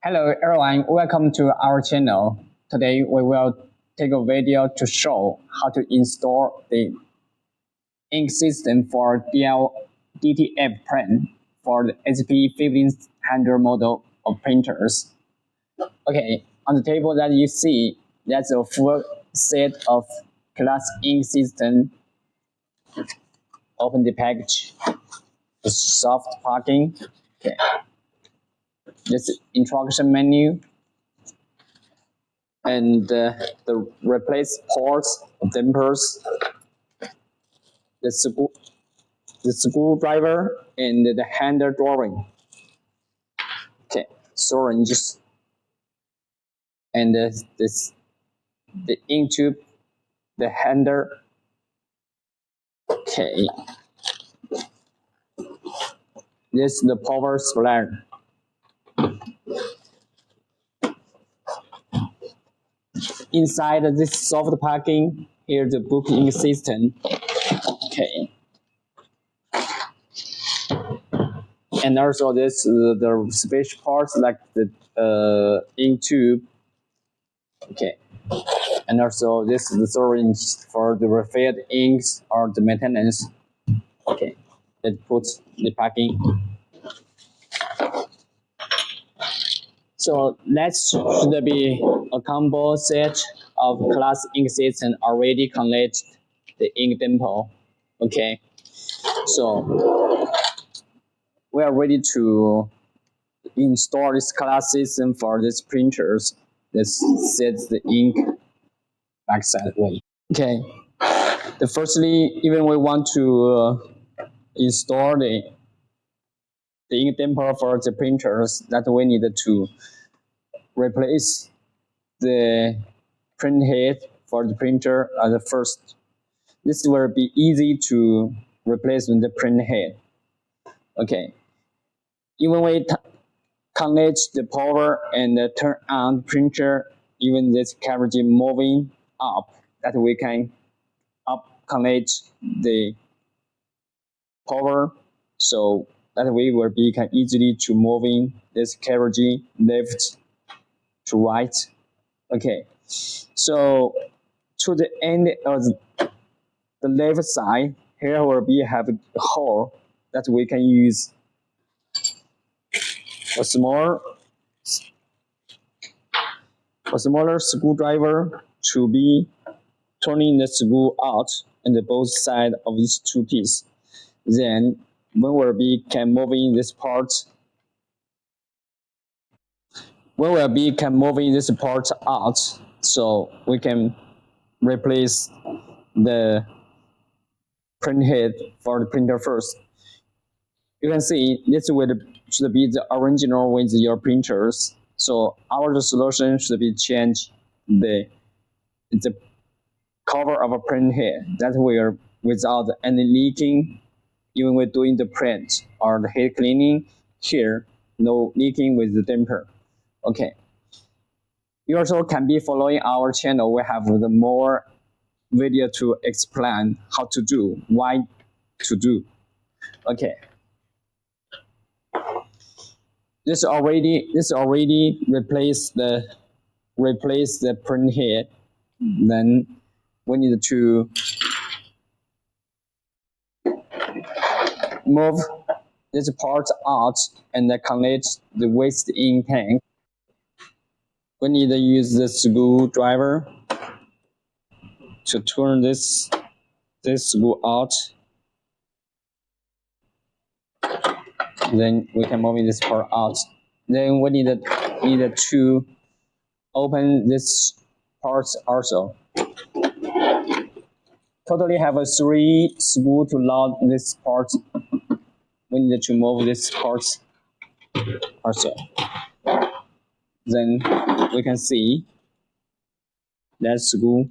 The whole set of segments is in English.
Hello everyone, welcome to our channel. Today we will take a video to show how to install the ink system for DTF print for the XP-15000 model of printers. Okay, on the table that you see, that's a full set of class ink system. Open the package, the soft packing. Okay. This instruction menu and the replace ports, dampers, the screwdriver, and the handle drawing. Okay, syringes, and the ink tube, the handle. Okay, this is the power supply. Inside this soft packing, here's the book ink system. Okay. And also this the special parts like the ink tube. Okay. And also this is the syringe for the refilled inks or the maintenance. Okay. That puts the packing. So that should be a combo set of class ink system already connect the ink dimple. Okay. So we are ready to install this class system for these printers. Let's set the ink backside way. Okay. Firstly, even we want to install the ink dimple for the printers, that we need to replace the print head for the printer at the first. This will be easy to replace with the print head. Okay. Even we connect the power and turn on the printer, even this carriage moving up, that we can up connect the power, so that we will be can easily to moving this carriage left to right. Okay, so to the end of the left side, here will be have a hole that we can use a smaller screwdriver to be turning the screw out and both sides of these two pieces. Then when we can moving this part, out, so we can replace the print head for the printer first. You can see this should be the original with your printers. So our solution should be change the cover of a print head that will without any leaking. Even when doing the print or the head cleaning, here no leaking with the damper. Okay. You also can be following our channel. We have the more video to explain how to do, why to do. Okay. This already replaced the print head. Then we need to move this part out and connect the waste ink tank. We need to use the screwdriver to turn this screw out. Then we can move this part out. Then we need to open this part also. Totally have 3 screws to load this part. We need to move this part also. Then we can see that screw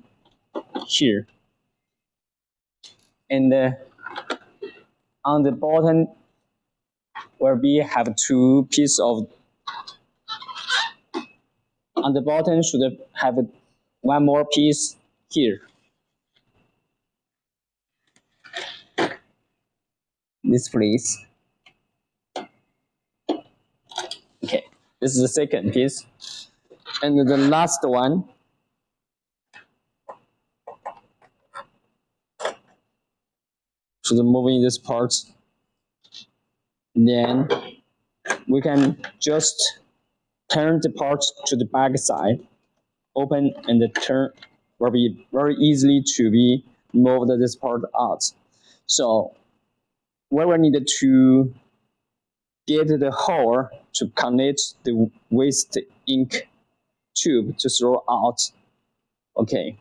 here. And on the bottom where we have 2 pieces of, on the bottom should have 1 more piece here. This place. Okay, This is the second piece. And the last one, so moving this part, then we can just turn the part to the back side, open and turn very easily to be moved this part out. So what we need to get the hole to connect the waste ink tube to throw out. Okay,